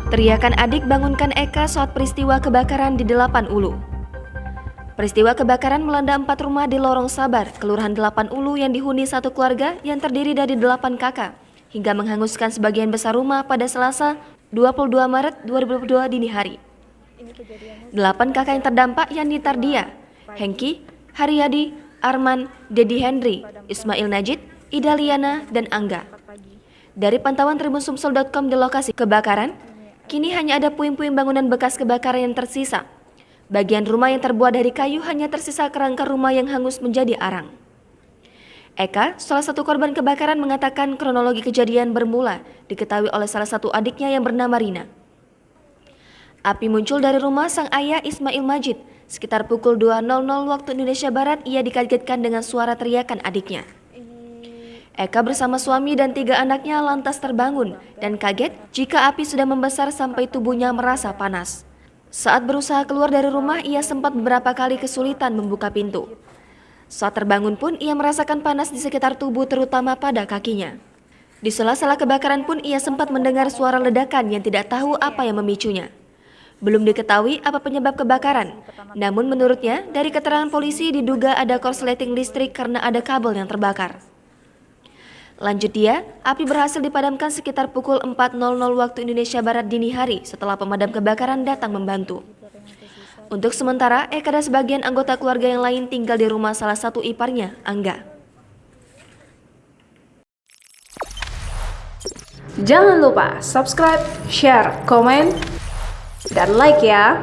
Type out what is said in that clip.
Teriakan adik bangunkan Eka saat peristiwa kebakaran di Delapan Ulu. Peristiwa kebakaran melanda 4 rumah di Lorong Sabar, Kelurahan Delapan Ulu yang dihuni satu keluarga yang terdiri dari 8 kakak, hingga menghanguskan sebagian besar rumah pada Selasa 22 Maret 2022 dini hari. 8 kakak yang terdampak yakni Tardia, Hengki, Haryadi, Arman, Dedi Henry, Ismail Najid, Ida Liana, dan Angga. Dari pantauan tribunsumsel.com di lokasi kebakaran, kini hanya ada puing-puing bangunan bekas kebakaran yang tersisa. Bagian rumah yang terbuat dari kayu hanya tersisa kerangka rumah yang hangus menjadi arang. Eka, salah satu korban kebakaran, mengatakan kronologi kejadian bermula diketahui oleh salah satu adiknya yang bernama Rina. Api muncul dari rumah sang ayah Ismail Majid. Sekitar pukul 2.00 waktu Indonesia Barat, ia dikagetkan dengan suara teriakan adiknya. Eka bersama suami dan 3 anaknya lantas terbangun dan kaget jika api sudah membesar sampai tubuhnya merasa panas. Saat berusaha keluar dari rumah, ia sempat beberapa kali kesulitan membuka pintu. Saat terbangun pun, ia merasakan panas di sekitar tubuh, terutama pada kakinya. Di sela-sela kebakaran pun, ia sempat mendengar suara ledakan yang tidak tahu apa yang memicunya. Belum diketahui apa penyebab kebakaran, namun menurutnya, dari keterangan polisi diduga ada korsleting listrik karena ada kabel yang terbakar. Lanjut dia, api berhasil dipadamkan sekitar pukul 4.00 waktu Indonesia Barat dini hari setelah pemadam kebakaran datang membantu. Untuk sementara, Eka dan sebagian anggota keluarga yang lain tinggal di rumah salah satu iparnya, Angga. Jangan lupa subscribe, share, komen, dan like ya!